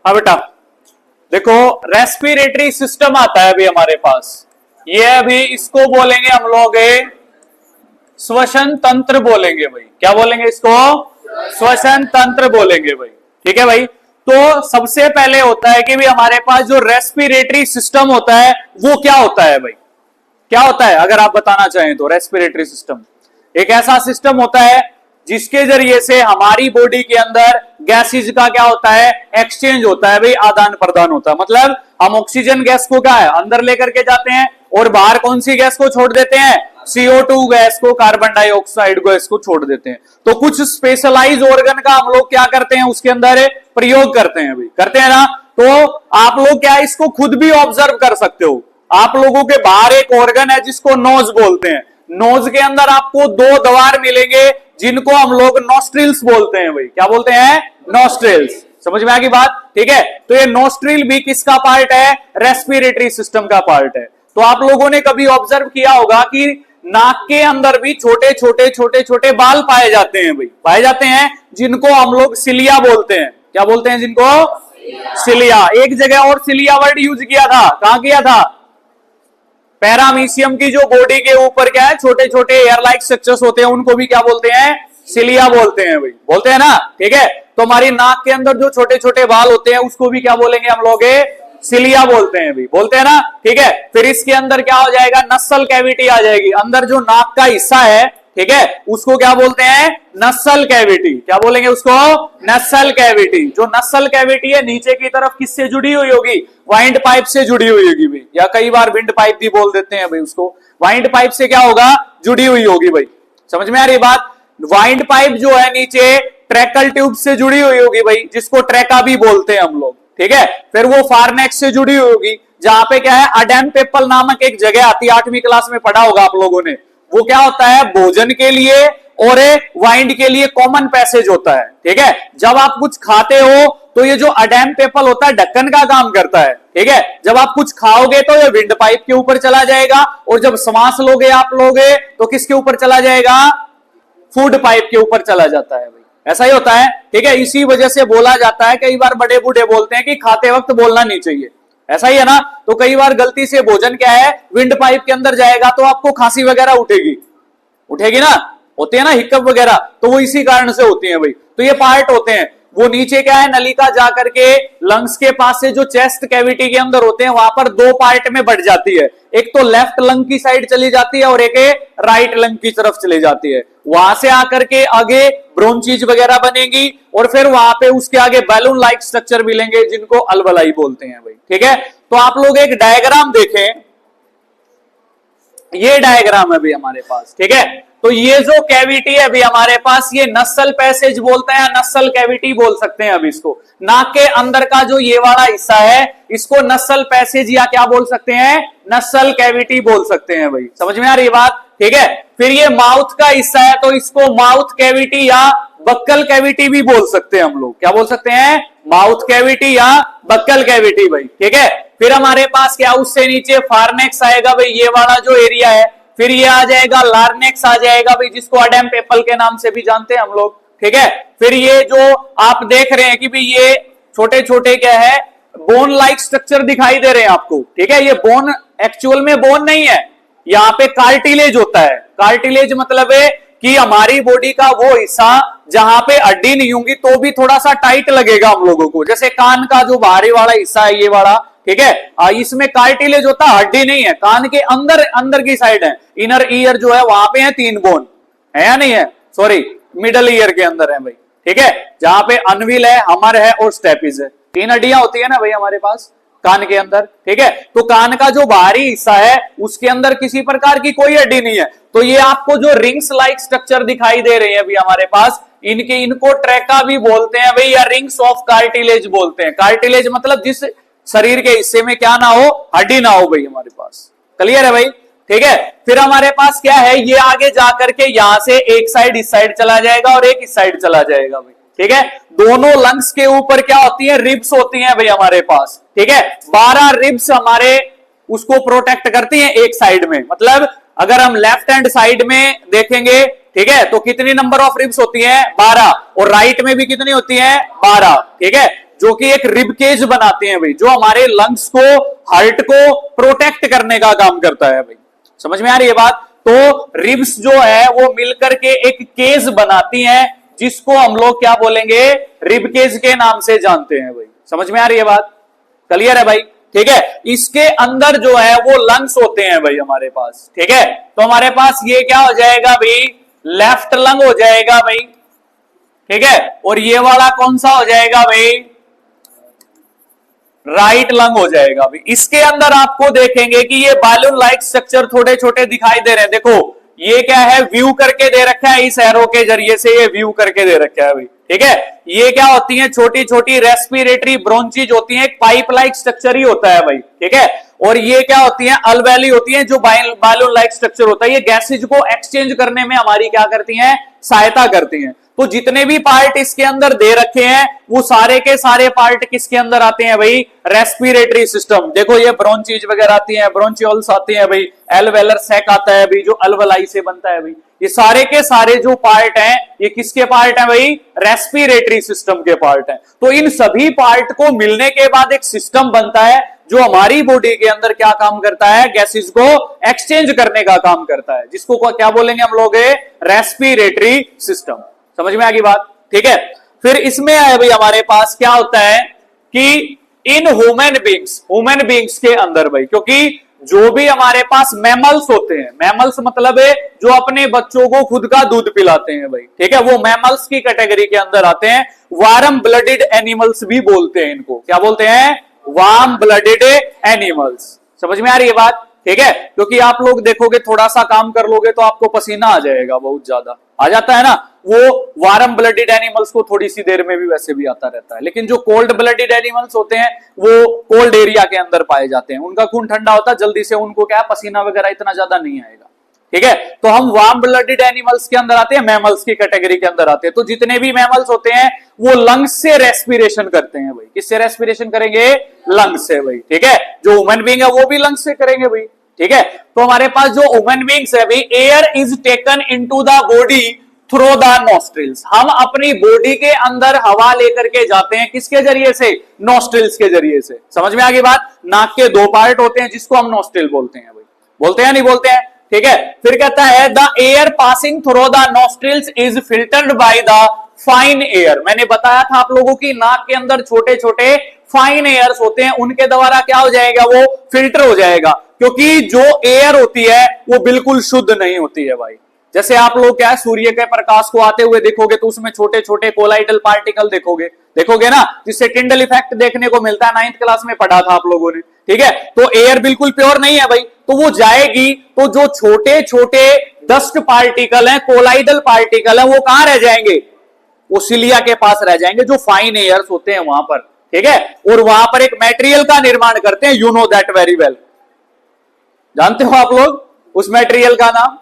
हाँ बेटा, देखो रेस्पिरेटरी सिस्टम आता है अभी हमारे पास। ये अभी इसको बोलेंगे हम लोग श्वसन तंत्र बोलेंगे भाई। क्या बोलेंगे इसको? श्वसन तंत्र बोलेंगे भाई। ठीक है भाई। तो सबसे पहले होता है कि भी हमारे पास जो रेस्पिरेटरी सिस्टम होता है वो क्या होता है भाई? क्या होता है अगर आप बताना चाहें तो? रेस्पिरेटरी सिस्टम एक ऐसा सिस्टम होता है जिसके जरिए से हमारी बॉडी के अंदर गैसेज का क्या होता है? एक्सचेंज होता है भाई, आदान प्रदान होता है। मतलब हम ऑक्सीजन गैस को क्या है अंदर लेकर के जाते हैं और बाहर कौन सी गैस को छोड़ देते हैं? CO2 गैस को, कार्बन डाइऑक्साइड गैस को छोड़ देते हैं। तो कुछ स्पेशलाइज ऑर्गन का हम लोग क्या करते हैं उसके अंदर प्रयोग करते हैं भाई, करते हैं ना। तो आप लोग क्या इसको खुद भी ऑब्जर्व कर सकते हो। आप लोगों के बाहर एक ऑर्गन है जिसको नोज बोलते हैं। नोज के अंदर आपको दो द्वार मिलेंगे जिनको हम लोग नॉस्ट्रिल्स बोलते हैं भाई। क्या बोलते हैं? नॉस्ट्रिल्स। समझ में आ गई बात? ठीक है। तो ये नॉस्ट्रिल भी किसका पार्ट है? रेस्पिरेटरी सिस्टम का पार्ट है। तो आप लोगों ने कभी ऑब्जर्व किया होगा कि नाक के अंदर भी छोटे छोटे छोटे छोटे बाल पाए जाते हैं भाई, पाए जाते हैं, जिनको हम लोग सिलिया बोलते हैं। क्या बोलते हैं जिनको? सिलिया। एक जगह और सिलिया वर्ड यूज किया था। कहां किया था? पैरामीशियम की जो बॉडी के ऊपर क्या है छोटे छोटे एयर लाइक स्ट्रक्चर्स होते हैं उनको भी क्या बोलते हैं? सिलिया बोलते हैं भाई। बोलते हैं ना? ठीक है। तो हमारी नाक के अंदर जो छोटे छोटे बाल होते हैं उसको भी क्या बोलेंगे हम लोग? सिलिया बोलते हैं भाई। बोलते हैं ना? ठीक है। फिर इसके अंदर क्या हो जाएगा? नसल कैविटी आ जाएगी। अंदर जो नाक का हिस्सा है, ठीक है, उसको क्या बोलते हैं? नसल कैविटी। क्या बोलेंगे उसको? नसल कैविटी। जो नसल कैविटी है नीचे की तरफ किससे जुड़ी हुई होगी? वाइंड पाइप से जुड़ी हुई होगी भाई, या कई बार विंड पाइप भी बोल देते हैं भाई उसको। वाइंड पाइप से क्या होगा? जुड़ी हुई होगी भाई। समझ में आ रही बात? वाइंड पाइप जो है नीचे ट्रैकल ट्यूब से जुड़ी हुई होगी भाई, जिसको ट्रैका भी बोलते हैं हम लोग। ठीक है। फिर वो फारनेक्स से जुड़ी हुई होगी, जहां पे क्या है अडेम पेपल नामक एक जगह आती है, 8वीं क्लास में पढ़ा होगा आप लोगों ने। वो क्या होता है? भोजन के लिए और वाइंड के लिए कॉमन पैसेज होता है। ठीक है। जब आप कुछ खाते हो तो ये जो अडेम पेपल होता है ढक्कन का काम करता है। ठीक है। जब आप कुछ खाओगे तो ये विंड पाइप के ऊपर चला जाएगा, और जब सांस लोगे आप लोगे तो किसके ऊपर चला जाएगा? फूड पाइप के ऊपर चला जाता है भाई। ऐसा ही होता है। ठीक है। इसी वजह से बोला जाता है, कई बार बड़े बूढ़े बोलते हैं कि खाते वक्त बोलना नहीं चाहिए। ऐसा ही है ना? तो कई बार गलती से भोजन क्या है विंड पाइप के अंदर जाएगा तो आपको खांसी वगैरह उठेगी, उठेगी ना, होती है ना हिक्कप वगैरह, तो वो इसी कारण से होती है भाई। तो ये पार्ट होते हैं। वो नीचे क्या है नलिका जाकर के लंग्स के पास से जो चेस्ट कैविटी के अंदर होते हैं वहां पर दो पार्ट में बढ़ जाती है। एक तो लेफ्ट लंग की साइड चली जाती है और एक राइट लंग की तरफ चली जाती है। वहां से आकर के आगे ब्रोंचीज वगैरह बनेगी और फिर वहां पे उसके आगे बैलून लाइक स्ट्रक्चर मिलेंगे जिनको अलवलाई बोलते हैं भाई। ठीक है। तो आप लोग एक डायग्राम देखें, ये डायग्राम है अभी हमारे पास। ठीक है। तो ये जो कैविटी है अभी हमारे पास, ये नसल पैसेज बोलते हैं, नसल कैविटी बोल सकते हैं। अभी इसको नाक के अंदर का जो ये वाला हिस्सा है इसको नसल पैसेज या क्या बोल सकते हैं? नसल कैविटी बोल सकते हैं भाई। समझ में आ रही बात? ठीक है। फिर ये माउथ का हिस्सा है तो इसको माउथ कैविटी या बक्कल कैविटी भी बोल सकते हैं हम लोग। क्या बोल सकते हैं? माउथ कैविटी या बक्कल कैविटी भाई। ठीक है। फिर हमारे पास क्या उससे नीचे फार्नेक्स आएगा भाई, ये वाला जो एरिया है। फिर ये आ जाएगा लार्नेक्स आ जाएगा भाई, जिसको अडेम पेपल के नाम से भी जानते हैं हम लोग। ठीक है। फिर ये जो आप देख रहे हैं कि भाई ये छोटे छोटे क्या है बोन लाइक स्ट्रक्चर दिखाई दे रहे हैं आपको। ठीक है। ये बोन एक्चुअल में बोन नहीं है, यहाँ पे कार्टिलेज होता है। कार्टिलेज मतलब है कि हमारी बॉडी का वो हिस्सा जहां पे हड्डी नहीं होंगी तो भी थोड़ा सा टाइट लगेगा हम लोगों को। जैसे कान का जो बाहरी वाला हिस्सा है ये वाला, ठीक है, इसमें कार्टिलेज होता है, हड्डी नहीं है। कान के अंदर अंदर की साइड है, इनर ईयर जो है वहां पे है 3 बोन, है या नहीं है? सॉरी, मिडल ईयर के अंदर है भाई। ठीक है। जहां पे अनविल है, हमर है और स्टेपिस है। 3 हड्डियां होती है ना भाई हमारे पास कान के अंदर। ठीक है। तो कान का जो बाहरी हिस्सा है उसके अंदर किसी प्रकार की कोई हड्डी नहीं है। तो ये आपको जो रिंग्स लाइक स्ट्रक्चर दिखाई दे रहे हैं अभी हमारे पास, इनको ट्रैका भी बोलते हैं भाई, या रिंग्स ऑफ कार्टिलेज बोलते हैं। कार्टिलेज मतलब जिस शरीर के हिस्से में क्या ना हो, हड्डी ना हो भाई हमारे पास। क्लियर है भाई? ठीक है। फिर हमारे पास क्या है, ये आगे जाकर के यहां से एक साइड इस साइड चला जाएगा और एक इस साइड चला जाएगा भाई, ठीक है। दोनों लंग्स के ऊपर क्या होती है, रिब्स होती हैं भाई हमारे पास, ठीक है। 12 रिब्स हमारे उसको प्रोटेक्ट करती हैं एक साइड में, मतलब अगर हम लेफ्ट हैंड साइड में देखेंगे, ठीक है, तो कितनी नंबर ऑफ रिब्स होती हैं, 12, और राइट में भी कितनी होती हैं, 12, ठीक है, जो कि एक रिब केज बनाते हैं भाई, जो हमारे लंग्स को, हार्ट को प्रोटेक्ट करने का काम करता है भाई। समझ में आ रही है बात। तो रिब्स जो है वो मिलकर के एक केज बनाती हैं, जिसको हम लोग क्या बोलेंगे, रिब केज के नाम से जानते हैं भाई। समझ में आ रही है बात, क्लियर है भाई, ठीक है। इसके अंदर जो है वो लंग्स होते हैं भाई हमारे पास, ठीक है। तो हमारे पास ये क्या हो जाएगा भाई, लेफ्ट लंग हो जाएगा भाई, ठीक है, और ये वाला कौन सा हो जाएगा भाई, राइट लंग हो जाएगा भाई। इसके अंदर आपको देखेंगे कि ये बैलून लाइक स्ट्रक्चर थोड़े छोटे दिखाई दे रहे हैं, देखो ये क्या है, व्यू करके दे रखा है, इस एरो के जरिए से ये व्यू करके दे रखा है भाई, ठीक है। ये क्या होती है, छोटी छोटी रेस्पिरेटरी ब्रोंचीज होती हैं, एक पाइप लाइक स्ट्रक्चर ही होता है भाई, ठीक है। और ये क्या होती है, अलवेली होती है, जो बैलून लाइक स्ट्रक्चर होता है, ये गैसेज को एक्सचेंज करने में हमारी क्या करती हैं, सहायता करती हैं। तो जितने भी पार्ट इसके अंदर दे रखे हैं वो सारे के सारे पार्ट किसके अंदर आते हैं भाई, रेस्पिरेटरी सिस्टम। देखो ये ब्रोंचीज वगैरह आती हैं, ब्रोंचियोल्स आती हैं भाई, एल्वेलर सैक आता है भाई, जो अल्वलाई से बनता है भाई। ये सारे के सारे जो पार्ट हैं ये किसके पार्ट हैं भाई, रेस्पिरेटरी सिस्टम के पार्ट हैं। तो इन सभी पार्ट को मिलने के बाद एक सिस्टम बनता है, जो हमारी बॉडी के अंदर क्या काम करता है, गैसेस को एक्सचेंज करने का काम करता है, जिसको क्या बोलेंगे हम लोग, रेस्पिरेटरी सिस्टम। समझ में आ गई बात, ठीक है। फिर इसमें आए भाई हमारे पास क्या होता है कि इन ह्यूमन बींग्स के अंदर भाई, क्योंकि जो भी हमारे पास मैमल्स होते हैं, मैमल्स मतलब है जो अपने बच्चों को खुद का दूध पिलाते हैं भाई, ठीक है, वो मैमल्स की कैटेगरी के अंदर आते हैं। वार्म ब्लडेड एनिमल्स भी बोलते हैं इनको, क्या बोलते हैं, वार्म ब्लडेड एनिमल्स। समझ में आ रही है बात, ठीक है। क्योंकि आप लोग देखोगे थोड़ा सा काम कर लोगे तो आपको पसीना आ जाएगा, बहुत ज्यादा आ जाता है ना, वो वार्म ब्लडेड एनिमल्स को थोड़ी सी देर में भी वैसे भी आता रहता है। लेकिन जो कोल्ड ब्लडेड एनिमल्स होते हैं वो कोल्ड एरिया के अंदर पाए जाते हैं, उनका खून ठंडा होता है, जल्दी से उनको क्या पसीना वगैरह इतना ज्यादा नहीं आएगा, ठीक है। तो हम वार्म ब्लडेड एनिमल्स के अंदर आते हैं, मैमल्स की कैटेगरी के अंदर आते हैं। तो जितने भी मैमल्स होते हैं वो लंग्स से रेस्पिरेशन करते हैं भाई, किससे रेस्पिरेशन करेंगे, लंग्स से भाई, ठीक है। जो ह्यूमन बीइंग है वो भी लंग्स से करेंगे भाई, ठीक है। तो हमारे पास जो ह्यूमन बीइंग्स है भाई, air is taken into the body through the nostrils. हम अपनी बॉडी के अंदर हवा लेकर के जाते हैं, किसके जरिए से, नॉस्ट्रिल्स के जरिए से। समझ में आ गई बात। नाक के 2 पार्ट होते हैं जिसको हम नॉस्ट्रिल बोलते हैं भाई, बोलते हैं नहीं बोलते हैं, ठीक है। फिर कहता है the air passing through the nostrils is filtered by the fine air. मैंने बताया था आप लोगों की नाक के अंदर छोटे छोटे फाइन एयर्स होते हैं, उनके द्वारा क्या हो जाएगा, वो फिल्टर हो जाएगा। क्योंकि जो एयर होती है वो बिल्कुल शुद्ध नहीं होती है भाई। जैसे आप लोग क्या है, सूर्य के प्रकाश को आते हुए देखोगे तो उसमें छोटे छोटे कोलाइडल पार्टिकल देखोगे ना, जिससे टिंडल इफेक्ट देखने को मिलता है, 9th क्लास में पढ़ा था आप लोगों ने, ठीक है। तो एयर बिल्कुल प्योर नहीं है भाई, तो वो जाएगी तो जो छोटे छोटे डस्ट पार्टिकल हैं, कोलाइडल पार्टिकल है, वो कहां रह जाएंगे, वो सिलिया के पास रह जाएंगे, जो फाइन एयर्स होते हैं वहां पर, ठीक है। और वहां पर एक मेटेरियल का निर्माण करते हैं, you know that very well. जानते हो आप लोग उस मेटेरियल का नाम,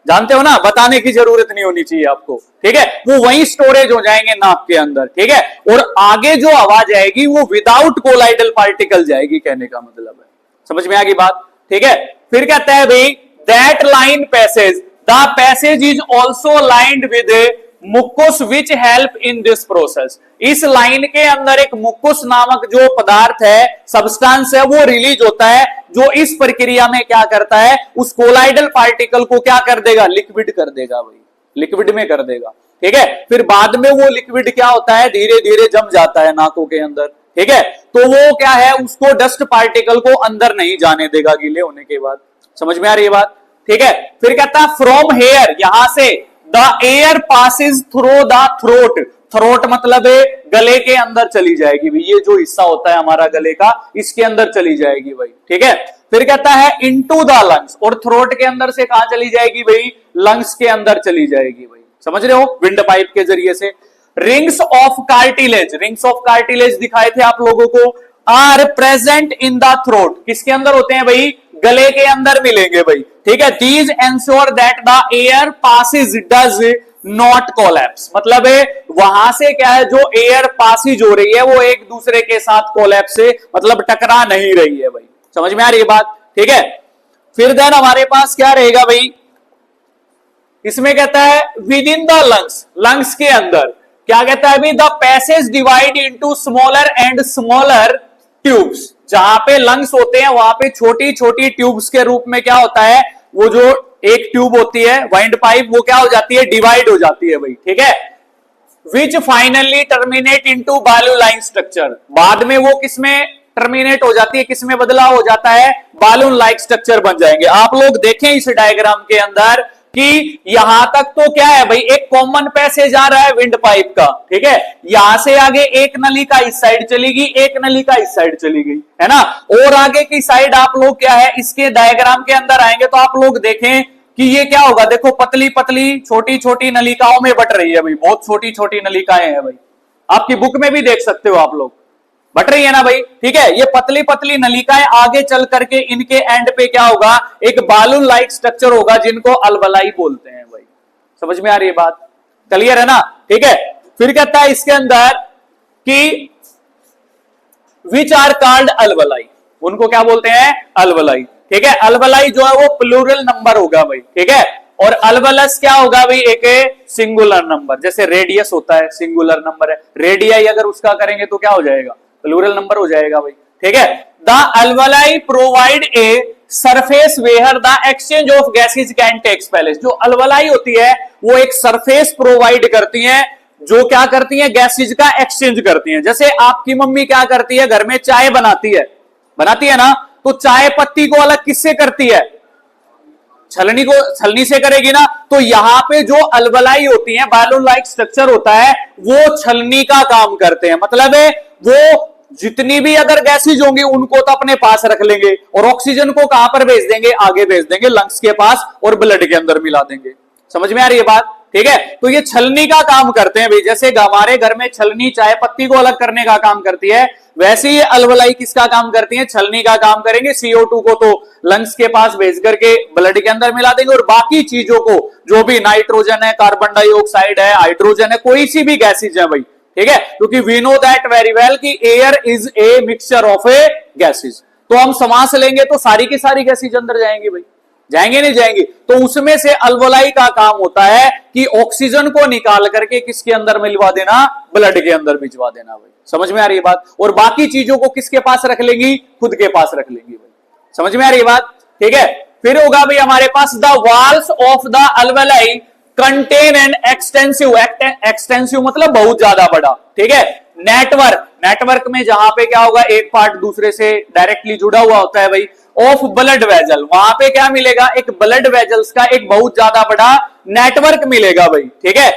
जानते हो ना, बताने की जरूरत नहीं होनी चाहिए आपको, ठीक है। वो वहीं स्टोरेज हो जाएंगे नाक के अंदर, ठीक है। और आगे जो आवाज आएगी वो विदाउट कोलाइडल पार्टिकल जाएगी, कहने का मतलब है। समझ में आ गई बात, ठीक है। फिर कहता है भाई that line passage, the passage is also lined with mucus which help in this process. इस लाइन के अंदर एक मुक्कुस नामक जो पदार्थ है, सब्सटेंस है, वो रिलीज होता है, जो इस प्रक्रिया में क्या करता है, उस कोलाइडल पार्टिकल को क्या कर देगा, लिक्विड कर देगा भाई, लिक्विड में कर देगा, ठीक है। फिर बाद में वो लिक्विड क्या होता है, धीरे धीरे जम जाता है नाकों के अंदर, ठीक है। तो वो क्या है, उसको डस्ट पार्टिकल को अंदर नहीं जाने देगा गीले होने के बाद। समझ में आ रही है बात, ठीक है। फिर कहता है फ्रॉम हेयर, यहां से the air passes through the throat. Throat मतलब है गले के अंदर चली जाएगी भाई, ये जो हिस्सा होता है हमारा गले का, इसके अंदर चली जाएगी भाई, ठीक है। फिर कहता है इनटू द लंग्स, और थ्रोट के अंदर से कहां चली जाएगी भाई, लंग्स के अंदर चली जाएगी भाई। समझ रहे हो, विंड पाइप के जरिए से। Rings of cartilage, rings of cartilage दिखाए थे आप लोगों को, are present in the throat. किसके अंदर होते हैं भाई, गले के अंदर मिलेंगे भाई, ठीक है। These ensure that the air passes does not collapse, मतलब वहां से क्या है, जो एयर पासिज हो रही है वो एक दूसरे के साथ कोलैप्स से मतलब टकरा नहीं रही है भाई। समझ में आ रही है बात, ठीक है। फिर देन हमारे पास क्या रहेगा भाई, इसमें कहता है with in the lungs, lungs के अंदर क्या कहता है अभी, the passage divide into smaller and smaller tubes. जहां पे लंग्स होते हैं वहां पे छोटी छोटी ट्यूब्स के रूप में क्या होता है, वो जो एक ट्यूब होती है वाइंड पाइप, वो क्या हो जाती है, डिवाइड हो जाती है भाई, ठीक है। विच फाइनली टर्मिनेट इनटू बालू लाइन स्ट्रक्चर, बाद में वो किसमें टर्मिनेट हो जाती है, किसमें बदलाव हो जाता है, बालून लाइक स्ट्रक्चर बन जाएंगे। आप लोग देखें इस डायग्राम के अंदर कि यहां तक तो क्या है भाई, एक कॉमन पैसेज आ रहा है विंड पाइप का, ठीक है। यहां से आगे एक नलिका इस साइड चलेगी, एक नलिका इस साइड चली गई, है ना। और आगे की साइड आप लोग क्या है, इसके डायग्राम के अंदर आएंगे तो आप लोग देखें कि ये क्या होगा, देखो पतली पतली छोटी छोटी नलिकाओं में बट रही है भाई, बहुत छोटी छोटी नलिकाएं हैं भाई, आपकी बुक में भी देख सकते हो आप लोग, बट रही है ना भाई, ठीक है। ये पतली पतली नलिकाएं आगे चल करके इनके एंड पे क्या होगा, एक बालून लाइक स्ट्रक्चर होगा जिनको अलवलाई बोलते हैं भाई। समझ में आ रही है बात, क्लियर है ना, ठीक है। फिर कहता है इसके अंदर कि विच आर कॉल्ड अलवलाई, उनको क्या बोलते हैं, अलवलाई, ठीक है। अलवलाई जो है वो प्लूरल नंबर होगा भाई, ठीक है। और अलवलस क्या होगा भाई, एक सिंगुलर नंबर, जैसे रेडियस होता है सिंगुलर नंबर है, रेडियाई अगर उसका करेंगे तो क्या हो जाएगा, प्लूरल नंबर हो जाएगा भाई, ठीक है। The alveoli provide a surface where the exchange of gases can takes place, जो अलवलाई होती है वो एक सरफेस प्रोवाइड करती है, जो क्या करती है, गैसेज का एक्सचेंज करती है। जैसे आपकी मम्मी क्या करती है, घर में चाय बनाती है ना, तो चाय पत्ती को अलग किससे करती है, छलनी से करेगी ना। तो यहां पे जो अलवलाई होती है, बालून लाइक स्ट्रक्चर होता है, वो छलनी का काम करते हैं, मतलब है वो जितनी भी अगर गैसेज होंगी उनको तो अपने पास रख लेंगे और ऑक्सीजन को कहां पर भेज देंगे, आगे भेज देंगे लंग्स के पास और ब्लड के अंदर मिला देंगे। समझ में आ रही है बात, ठीक है। तो ये छलनी का काम करते हैं भाई, जैसे हमारे घर में छलनी चाय पत्ती को अलग करने का काम करती है, वैसे ही अलवलाई किसका काम करती है, छलनी का काम करेंगे। CO2 को तो लंग्स के पास भेज करके ब्लड के अंदर मिला देंगे और बाकी चीजों को, जो भी नाइट्रोजन है, कार्बन डाइऑक्साइड है, हाइड्रोजन है, कोई सी भी गैसेज है भाई, ठीक है। क्योंकि we know that very well कि air is a mixture of a gases, तो हम सांस लेंगे तो सारी की सारी गैसेज अंदर जाएंगी भाई, जाएंगे नहीं जाएंगे। तो उसमें से अलवलाई का काम होता है कि ऑक्सीजन को निकाल करके किसके अंदर मिलवा देना, ब्लड के अंदर भिजवा देना भाई। समझ में आ रही है बात, और बाकी चीजों को किसके पास रख लेंगी, खुद के पास रख लेंगी भाई। समझ में आ रही है बात, ठीक है। फिर होगा भाई हमारे पास the walls of the alveoli contain and extensive, extensive मतलब बहुत ज्यादा बड़ा, ठीक है। नेटवर्क में जहां पे क्या होगा, एक पार्ट दूसरे से डायरेक्टली जुड़ा हुआ होता है भाई, ऑफ ब्लड वेजल, वहां पे क्या मिलेगा, एक ब्लड वेजल्स का एक बहुत ज्यादा बड़ा नेटवर्क मिलेगा भाई, ठीक है।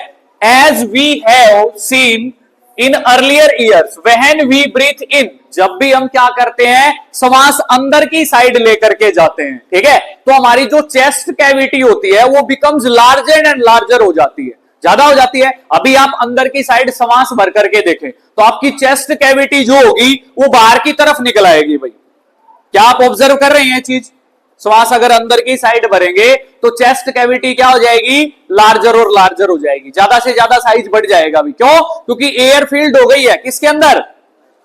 As we have seen in earlier years when we breathe in, जब भी हम क्या करते हैं, श्वास अंदर की साइड लेकर के जाते हैं, ठीक है, तो हमारी जो चेस्ट कैविटी होती है वो बिकम्स लार्जर एंड लार्जर हो जाती है, ज्यादा हो जाती है। अभी आप अंदर की साइड श्वास भर करके देखें तो आपकी चेस्ट कैविटी जो होगी वो बाहर की तरफ निकल आएगी भाई। क्या आप ऑब्जर्व कर रहे हैं चीज, श्वास अगर अंदर की साइड भरेंगे तो चेस्ट कैविटी क्या हो जाएगी, लार्जर और लार्जर हो जाएगी, ज्यादा से ज्यादा साइज बढ़ जाएगा भी। क्यों, क्योंकि एयर फील्ड हो गई है किसके अंदर,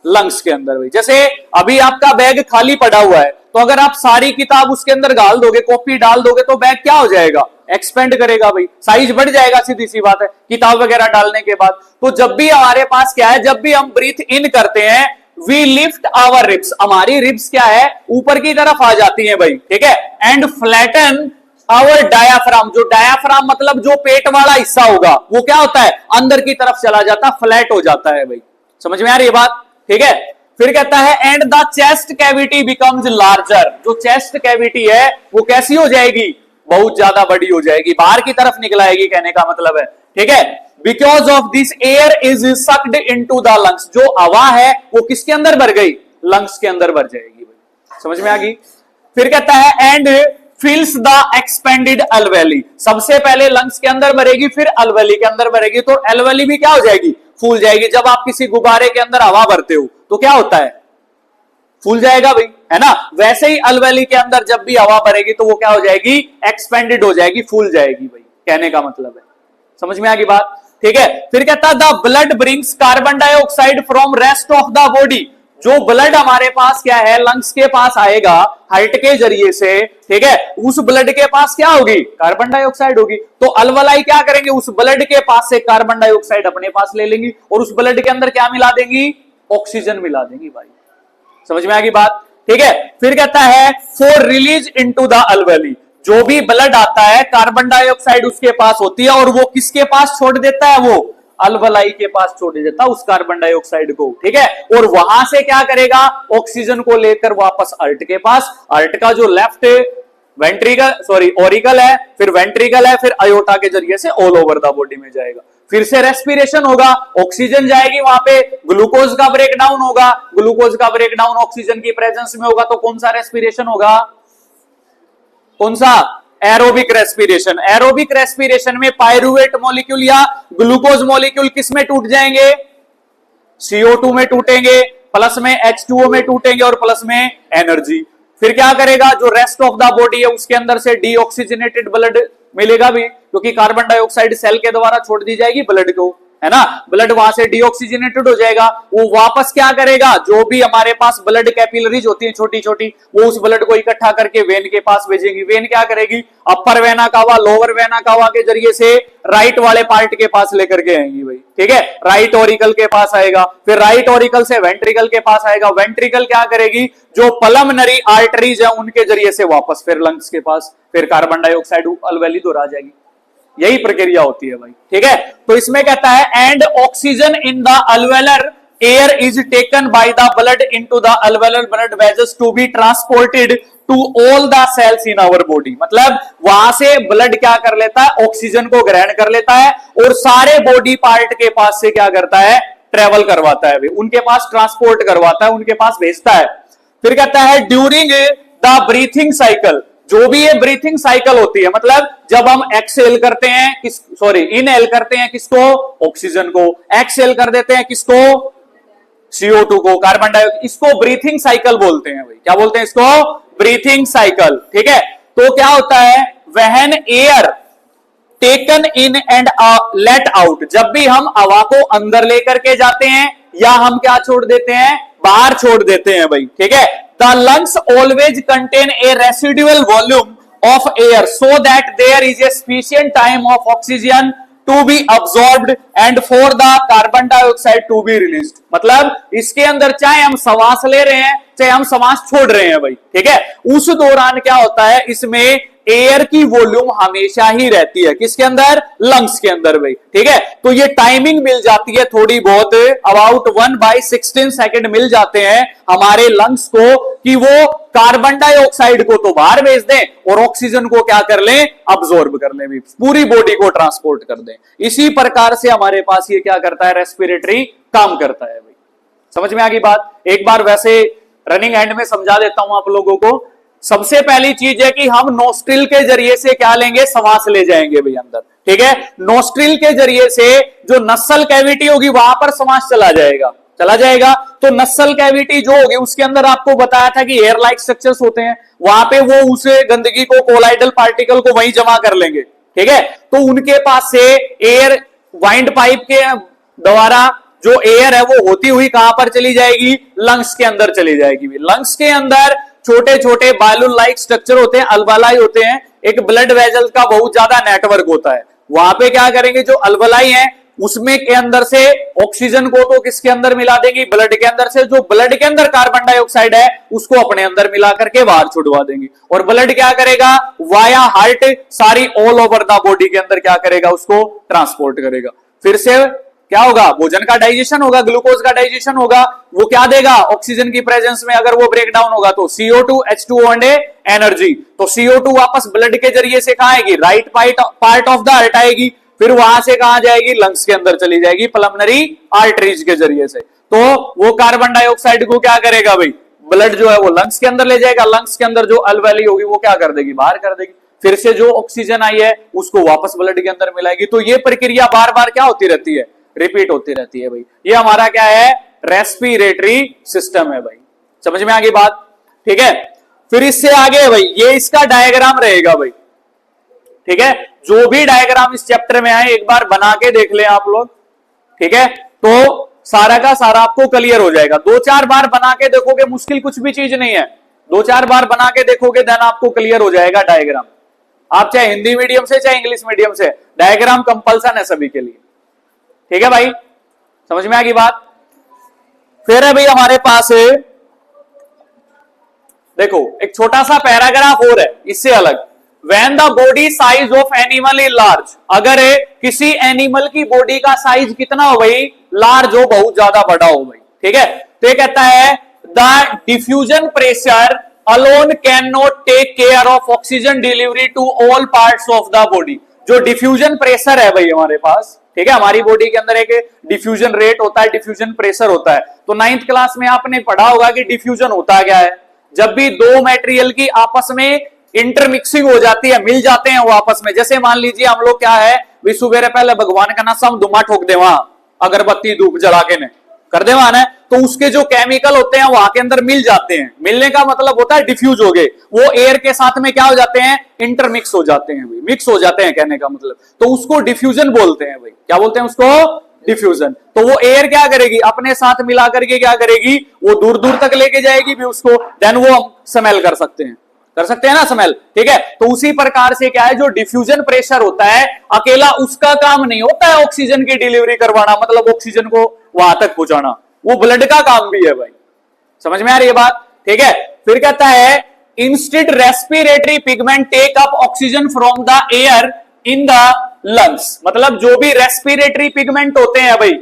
लंग्स के अंदर भाई। जैसे अभी आपका बैग खाली पड़ा हुआ है, तो अगर आप सारी किताब उसके अंदर डाल दोगे, कॉपी डाल दोगे, तो बैग क्या हो जाएगा, एक्सपेंड करेगा भाई, साइज बढ़ जाएगा, सीधी सी बात है, किताब वगैरह डालने के बाद। तो जब भी हमारे पास क्या है, जब भी हम ब्रीथ इन करते हैं, वी लिफ्ट आवर रिब्स, हमारी रिब्स क्या है, ऊपर की तरफ आ जाती है भाई, ठीक है। एंड फ्लैटन आवर डायाफ्राम, जो डायाफ्राम मतलब जो पेट वाला हिस्सा होगा वो क्या होता है, अंदर की तरफ चला जाता, फ्लैट हो जाता है भाई। समझ में आ रही है बात, ठीक है। फिर कहता है and the chest cavity becomes larger, जो चेस्ट कैविटी है वो कैसी हो जाएगी, बहुत ज्यादा बड़ी हो जाएगी, बाहर की तरफ निकल आएगी, कहने का मतलब है, ठीक है। Because of this air is sucked into the lungs, जो हवा है वो किसके अंदर भर गई, लंग्स के अंदर भर जाएगी भाई। समझ में आ गई। फिर कहता है एंड फिल्स द एक्सपेंडेड अलवेली, सबसे पहले लंग्स के अंदर भरेगी, फिर अलवेली के अंदर भरेगी, तो अलवेली भी क्या हो जाएगी, फूल जाएगी। जब आप किसी गुब्बारे के अंदर हवा भरते हो तो क्या होता है, फूल जाएगा भाई, है ना। वैसे ही अलवेली के अंदर जब भी हवा भरेगी तो वो क्या हो जाएगी, एक्सपेंडेड हो जाएगी, फूल जाएगी भाई, कहने का मतलब है। समझ में आ गई बात, ठीक है। फिर कहता the blood brings carbon dioxide from rest of the body, जो ब्लड हमारे पास क्या है, लंग्स के पास आएगा हार्ट के जरिए से, ठीक है, उस ब्लड के पास क्या होगी, कार्बन डाइऑक्साइड होगी। तो अलवलाई क्या करेंगे, उस ब्लड के पास से कार्बन डाइऑक्साइड अपने पास ले लेंगी और उस ब्लड के अंदर क्या मिला देंगी, ऑक्सीजन मिला देंगी भाई। समझ में आ गई बात, ठीक है। फिर कहता है for release into the alveoli, जो भी ब्लड आता है कार्बन डाइऑक्साइड उसके पास होती है और वो किसके पास छोड़ देता है, वो अलवलाई के पास छोड़ देता है उस कार्बन डाइऑक्साइड को, ठीक है। और वहां से क्या करेगा, ऑक्सीजन को लेकर वापस अर्ट के पास, अर्ट का जो लेफ्ट वेंट्रिकल ओरिकल है, फिर वेंट्रिकल है, फिर अयोटा के जरिए से ऑल ओवर द बॉडी में जाएगा। फिर से रेस्पिरेशन होगा, ऑक्सीजन जाएगी वहां पे, ग्लूकोज का ब्रेकडाउन होगा, ग्लूकोज का ब्रेकडाउन ऑक्सीजन की प्रेजेंस में होगा, तो कौन सा रेस्पिरेशन होगा, कौन सा, एरोबिक रेस्पिरेशन। एरोबिक रेस्पिरेशन में पायरुवेट मॉलिक्यूल या ग्लूकोज मॉलिक्यूल किस में टूट जाएंगे, CO2 में टूटेंगे, प्लस में H2O में टूटेंगे और प्लस में एनर्जी। फिर क्या करेगा, जो रेस्ट ऑफ द बॉडी है उसके अंदर से डीऑक्सीजनेटेड ब्लड मिलेगा भी, क्योंकि कार्बन डाइऑक्साइड सेल के द्वारा छोड़ दी जाएगी ब्लड को, है ना। ब्लड वहां से डीऑक्सीजनेटेड हो जाएगा, वो वापस क्या करेगा, जो भी हमारे पास ब्लड कैपिलरीज होती है छोटी छोटी, वो उस ब्लड को इकट्ठा करके वेन के पास भेजेंगी। वेन क्या करेगी, upper vena cava lower vena cava के जरिए से राइट वाले पार्ट के पास लेकर के आएंगी भाई, ठीक है। राइट ऑरिकल के पास आएगा, फिर राइट ऑरिकल से वेंट्रिकल के पास आएगा, वेंट्रिकल क्या करेगी, जो पल्मनरी आर्टरीज है उनके जरिए से वापस फिर लंग्स के पास, फिर कार्बन डाइऑक्साइड अलवेली दोहरा जाएगी। यही प्रक्रिया होती है भाई, ठीक है। तो इसमें कहता है and oxygen in the alveolar air is taken by the blood into the alveolar blood vessels to be transported to all the cells in our body. मतलब वहां से ब्लड क्या कर लेता है, ऑक्सीजन को ग्रहण कर लेता है और सारे बॉडी पार्ट के पास से क्या करता है, ट्रेवल करवाता है, उनके पास ट्रांसपोर्ट करवाता है, उनके पास भेजता है। फिर कहता है ड्यूरिंग द ब्रीथिंग साइकिल, जो भी ये ब्रीथिंग साइकिल होती है, मतलब जब हम एक्सहेल करते हैं इनहेल करते हैं किसको, ऑक्सीजन को, एक्सहेल कर देते हैं किसको, CO2 को, कार्बन डाइऑक्साइड, इसको ब्रीथिंग साइकिल बोलते हैं भाई। क्या बोलते हैं इसको, ब्रीथिंग साइकिल, ठीक है। तो क्या होता है, when air taken in and let out, जब भी हम हवा को अंदर लेकर के जाते हैं या हम क्या छोड़ देते हैं, बाहर छोड़ देते हैं भाई, ठीक है। The lungs always contain a residual volume of air so that there is a sufficient time of oxygen to be absorbed and for the carbon dioxide to be released. मतलब इसके अंदर चाहे हम सांस ले रहे हैं चाहे हम सांस छोड़ रहे हैं भाई, ठीक है, उस दौरान क्या होता है, इसमें एयर की वॉल्यूम हमेशा ही रहती है, किसके अंदर, लंग्स के अंदर भाई, ठीक है। तो ये टाइमिंग मिल जाती है थोड़ी बहुत, अबाउट 1/16 सेकेंड मिल जाते हैं हमारे लंग्स को, कि वो कार्बन डाइऑक्साइड को तो बाहर भेज दें और ऑक्सीजन को क्या कर लें, अब्सॉर्ब कर लें, पूरी बॉडी को ट्रांसपोर्ट कर दें। इसी प्रकार से हमारे पास ये क्या करता है, रेस्पिरेटरी काम करता है भाई। समझ में आ गई बात। एक बार वैसे रनिंग एंड में समझा देता हूं आप लोगों को। सबसे पहली चीज है कि हम नोस्ट्रिल के जरिए से क्या लेंगे, सांस ले जाएंगे भाई अंदर, ठीक है। नोस्ट्रिल के जरिए से जो नसल कैविटी होगी वहां पर सांस चला जाएगा। तो नसल कैविटी जो होगी उसके अंदर आपको बताया था कि एयर लाइक स्ट्रक्चर्स होते हैं, वहां पे वो उस गंदगी को, कोलाइडल पार्टिकल को वहीं जमा कर लेंगे, ठीक है। तो उनके पास से एयर वाइंड पाइप के द्वारा जो एयर है वो होती हुई कहां पर चली जाएगी, लंग्स के अंदर चली जाएगी। लंग्स के अंदर छोटे छोटे बालून लाइक स्ट्रक्चर होते हैं, अल्वलाई होते हैं, एक ब्लड वेजल का बहुत ज्यादा नेटवर्क होता है। वहां पे क्या करेंगे, जो अल्वलाई है उसमें के अंदर से ऑक्सीजन को तो किसके अंदर मिला देंगी, ब्लड के अंदर से, जो ब्लड के अंदर कार्बन डाइऑक्साइड है उसको अपने अंदर मिला करके बाहर छुड़वा देंगी। और ब्लड क्या करेगा, वाया हार्ट सारी ऑल ओवर द बॉडी के अंदर क्या करेगा, उसको ट्रांसपोर्ट करेगा। फिर से क्या होगा, भोजन का डाइजेशन होगा, ग्लूकोज का डाइजेशन होगा, वो क्या देगा, ऑक्सीजन की प्रेजेंस में अगर वो ब्रेक डाउन होगा तो CO2 H2O एंड एनर्जी। तो CO2 वापस ब्लड के जरिए से कहां आएगी, right part of the heart आएगी, फिर वहां से कहां जाएगी, लंग्स के अंदर चली जाएगी पल्मोनरी आर्टरीज के जरिए से। तो वो कार्बन डाइऑक्साइड को क्या करेगा भाई, ब्लड जो है वो लंग्स के अंदर ले जाएगा, लंग्स के अंदर जो अलवेली होगी वो क्या कर देगी, बाहर कर देगी। फिर से जो ऑक्सीजन आई है उसको वापस ब्लड के अंदर मिलाएगी। तो ये प्रक्रिया बार बार क्या होती रहती है, रिपीट होती रहती है भाई। ये हमारा क्या है, रेस्पिरेटरी सिस्टम है भाई। समझ में आ गई बात? ठीक है, फिर इससे आगे भाई ये इसका डायग्राम रहेगा भाई। ठीक है, जो भी डायग्राम इस चैप्टर में आए एक बार बना के देख लें आप लोग। ठीक है, तो सारा का सारा आपको क्लियर हो जाएगा। 2-4 बार बना के देखोगे, मुश्किल कुछ भी चीज नहीं है। 2-4 बार बना के देखोगे देन आपको क्लियर हो जाएगा डायग्राम। आप चाहे हिंदी मीडियम से चाहे इंग्लिश मीडियम से, डायग्राम कंपल्सन है सभी के लिए। ठीक है भाई, समझ में आ गई बात? फिर है भाई हमारे पास देखो एक छोटा सा पैराग्राफ और है इससे अलग। When the body size of animal is large, अगर किसी एनिमल की बॉडी का साइज कितना हो भाई? लार्ज हो, बहुत ज्यादा बड़ा हो भाई। ठीक है, तो ये कहता है the diffusion pressure alone can not take care of oxygen delivery to all parts of the body. जो डिफ्यूजन प्रेशर है भाई हमारे पास, ठीक है, हमारी बॉडी के अंदर एक डिफ्यूजन रेट होता है, डिफ्यूजन प्रेशर होता है। तो 9th क्लास में आपने पढ़ा होगा कि डिफ्यूजन होता क्या है? जब भी दो मटेरियल की आपस में इंटरमिक्सिंग हो जाती है, मिल जाते हैं वो आपस में। जैसे मान लीजिए हम लोग क्या है, सुबेरे पहले भगवान का नाम धुआं ठोक दे, वहां अगरबत्ती धूप जला के ने कर दे वहां, तो उसके जो केमिकल होते हैं वहां के अंदर मिल जाते हैं। मिलने का मतलब होता है डिफ्यूज हो गए, वो एयर के साथ में क्या हो जाते हैं? इंटरमिक्स हो जाते हैं भाई, मिक्स हो जाते हैं कहने का मतलब। तो उसको डिफ्यूजन बोलते हैं भाई। क्या बोलते हैं उसको? डिफ्यूजन। तो वो एयर क्या करेगी? अपने साथ मिला करके क्या करेगी? वो दूर दूर तक लेके जाएगी भी उसको, देन वो हम स्मेल कर सकते हैं ना स्मेल। ठीक है, तो उसी प्रकार से क्या है, जो डिफ्यूजन प्रेशर होता है अकेला उसका काम नहीं होता है ऑक्सीजन की डिलीवरी करवाना, मतलब ऑक्सीजन को वहां तक पहुंचाना, वो ब्लड का काम भी है भाई। समझ में आ रही है बात? ठीक है, फिर कहता है instead respiratory pigment take up oxygen from the air in the lungs. मतलब जो भी रेस्पिरेटरी पिगमेंट होते हैं भाई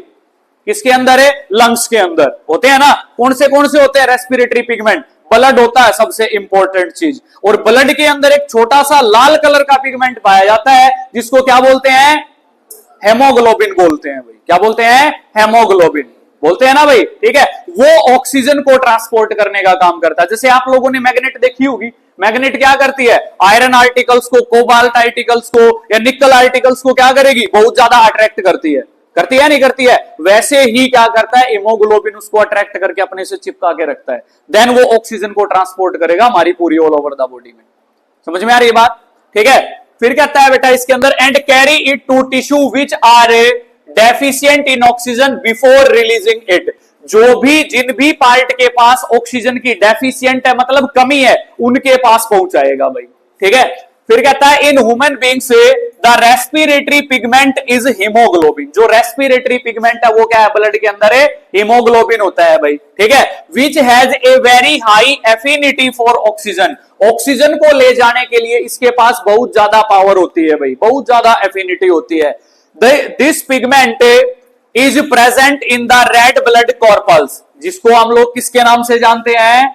किसके अंदर है? लंग्स के अंदर होते हैं ना। कौन से होते हैं रेस्पिरेटरी पिगमेंट? ब्लड होता है सबसे इंपॉर्टेंट चीज, और ब्लड के अंदर एक छोटा सा लाल कलर का पिगमेंट पाया जाता है जिसको क्या बोलते हैं? हेमोग्लोबिन बोलते हैं भाई। क्या बोलते हैं? हेमोग्लोबिन बोलते हैं ना भाई। ठीक है, वो ऑक्सीजन को ट्रांसपोर्ट करने का काम करता है। जैसे आप लोगों ने मैग्नेट देखी होगी, मैग्नेट क्या करती है? आयरन आर्टिकल्स को, कोबाल्ट आर्टिकल्स को या निकल आर्टिकल्स को क्या करेगी? बहुत ज्यादा अट्रैक्ट करती है नहीं करती है? वैसे ही क्या करता है, हीमोग्लोबिन उसको अट्रैक्ट करके अपने से चिपका के रखता है, देन वो ऑक्सीजन को ट्रांसपोर्ट करेगा हमारी पूरी ऑल ओवर द बॉडी में। समझ में आ रही है बात? ठीक है, फिर कहता है बेटा इसके अंदर and carry it to tissue which are deficient in oxygen before releasing it. जो भी जिन भी पार्ट के पास ऑक्सीजन की डेफिशिएंट है, मतलब कमी है, उनके पास पहुंचाएगा भाई। ठीक है, फिर कहता है in human beings the respiratory pigment is haemoglobin. जो रेस्पिरेटरी पिगमेंट है वो क्या है? ब्लड के अंदर है, हीमोग्लोबिन होता है भाई। ठीक है, which has a very high affinity for oxygen. Oxygen को ले जाने के लिए इसके पास बहुत ज्यादा पावर होती है भाई, बहुत ज्यादा एफिनिटी होती है। This pigment is present in the red blood कॉर्पल्स, जिसको हम लोग किसके नाम से जानते हैं?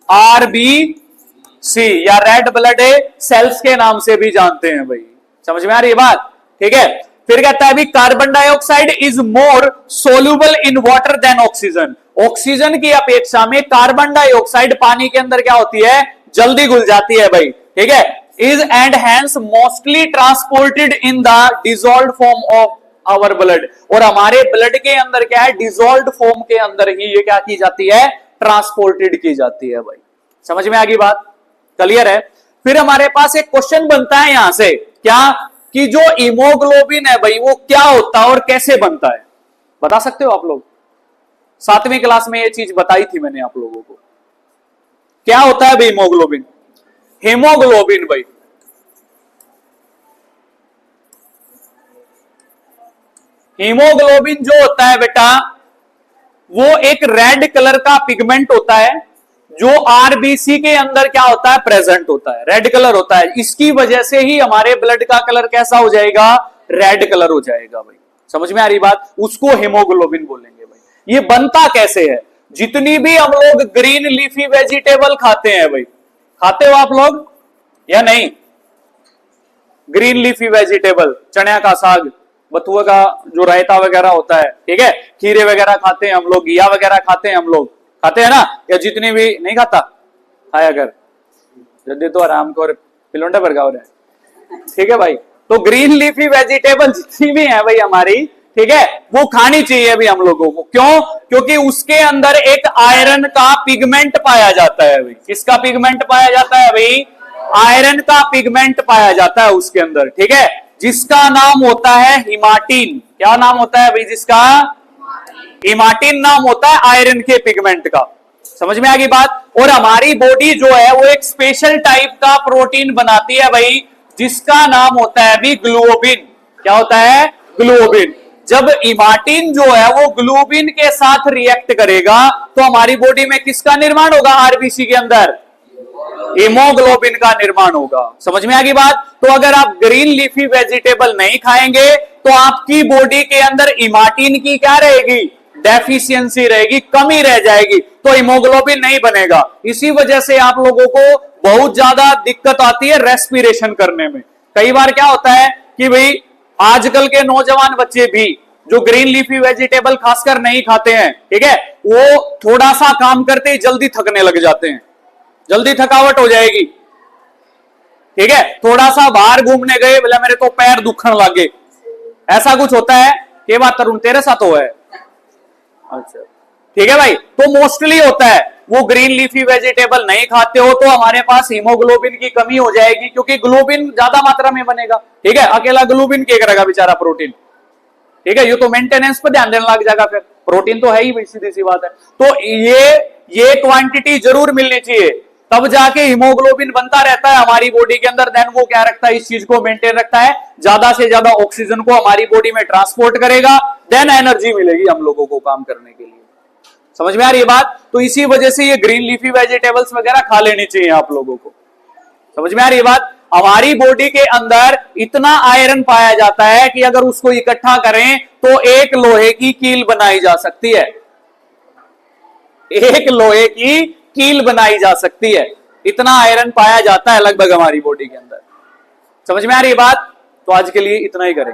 आरबीसी या रेड ब्लड सेल्स के नाम से भी जानते हैं भाई। समझ में आ रही है बात? ठीक है, फिर कहता है carbon dioxide is more soluble in water than oxygen. Oxygen की अपेक्षा में कार्बन डाइऑक्साइड पानी के अंदर क्या होती है? जल्दी घुल जाती है भाई। ठीक है, is and hence mostly transported in the dissolved form of our blood. और हमारे ब्लड के अंदर क्या है? डिजोल्व्ड फॉर्म के अंदर ही ये क्या की जाती है? ट्रांसपोर्टेड की जाती है भाई। समझ में आ गई बात? क्लियर है? फिर हमारे पास एक क्वेश्चन बनता है यहां से, क्या कि जो हीमोग्लोबिन है भाई वो क्या होता है और कैसे बनता है? बता सकते हो आप लोग? 7वीं क्लास में ये चीज बताई थी मैंने आप लोगों को। क्या होता है भाई हीमोग्लोबिन? हीमोग्लोबिन भाई हीमोग्लोबिन जो होता है बेटा वो एक रेड कलर का पिगमेंट होता है जो आरबीसी के अंदर क्या होता है? प्रेजेंट होता है, रेड कलर होता है। इसकी वजह से ही हमारे ब्लड का कलर कैसा हो जाएगा? रेड कलर हो जाएगा भाई। समझ में आ रही बात? उसको हीमोग्लोबिन बोलेंगे भाई। ये बनता कैसे है? जितनी भी हम लोग ग्रीन लीफी वेजिटेबल खाते हैं भाई, खाते हो आप लोग या नहीं? ग्रीन लीफी वेजिटेबल, चने का साग, बथुआ का जो रायता वगैरह होता है, ठीक है, खीरे वगैरह खाते हैं हम लोग, घिया वगैरह खाते हैं हम लोग, खाते हैं ना? या जितने भी नहीं खाता खाया कर, जल्दी तो आराम को पिलोंडा भर रहा है। ठीक है भाई, तो ग्रीन लीफी वेजिटेबल जितनी भी है भाई हमारी, ठीक है, वो खानी चाहिए भी हम लोगों को। क्यों? क्योंकि उसके अंदर एक आयरन का पिगमेंट पाया जाता है भाई। किसका पिगमेंट पाया जाता है भाई? आयरन का पिगमेंट पाया जाता है उसके अंदर, ठीक है, जिसका नाम होता है हिमाटिन। क्या नाम होता है भाई जिसका? हिमाटिन नाम होता है आयरन के पिगमेंट का। समझ में आ गई बात? और हमारी बॉडी जो है वो एक स्पेशल टाइप का प्रोटीन बनाती है भाई, जिसका नाम होता है भी ग्लोबिन। क्या होता है? ग्लोबिन। जब हिमाटिन जो है वो ग्लोबिन के साथ रिएक्ट करेगा तो हमारी बॉडी में किसका निर्माण होगा? आरबीसी के अंदर हीमोग्लोबिन का निर्माण होगा। समझ में आ गई बात? तो अगर आप ग्रीन लीफी वेजिटेबल नहीं खाएंगे तो आपकी बॉडी के अंदर हिमाटिन की क्या रहेगी? डेफिशिएंसी रहेगी, कमी रह जाएगी, तो हीमोग्लोबिन नहीं बनेगा। इसी वजह से आप लोगों को बहुत ज्यादा दिक्कत आती है रेस्पिरेशन करने में। कई बार क्या होता है कि भाई आजकल के नौजवान बच्चे भी जो ग्रीन लीफी वेजिटेबल खासकर नहीं खाते हैं, ठीक है, वो थोड़ा सा काम करते ही जल्दी थकने लग जाते हैं, जल्दी थकावट हो जाएगी, ठीक है, थोड़ा सा बाहर घूमने गए, बोला मेरे तो पैर दुखने लगे, ऐसा कुछ होता है। के बात तरुण तेरे साथ हुआ है? अच्छा, ठीक है भाई। तो मोस्टली होता है, वो ग्रीन लीफी वेजिटेबल नहीं खाते हो तो हमारे पास हीमोग्लोबिन की कमी हो जाएगी, क्योंकि ग्लोबिन ज्यादा मात्रा में बनेगा, ठीक है। अकेला ग्लोबिन क्या करेगा बेचारा प्रोटीन, ठीक है, ये तो मेंटेनेंस पे ध्यान देने लग जाएगा, फिर प्रोटीन तो है ही, सीधी सी बात है। तो ये क्वांटिटी जरूर मिलनी चाहिए, तब जाके हीमोग्लोबिन बनता रहता है हमारी बॉडी के अंदर। देन वो क्या रखता है? इस चीज को मेंटेन रखता है, ज्यादा से ज्यादा ऑक्सीजन को हमारी बॉडी में ट्रांसपोर्ट करेगा, देन एनर्जी मिलेगी हम लोगों को काम करने के लिए। समझ में आ रही है बात? तो इसी वजह से ये ग्रीन लीफी वेजिटेबल्स वगैरह खा लेनी चाहिए आप लोगों को। समझ में आ रही है बात? हमारी बॉडी के अंदर इतना आयरन पाया जाता है कि अगर उसको इकट्ठा करें तो एक लोहे की कील बनाई जा सकती है, एक लोहे की कील बनाई जा सकती है। इतना आयरन पाया जाता है लगभग हमारी बॉडी के अंदर। समझ में आ रही है बात? तो आज के लिए इतना ही करेंगे।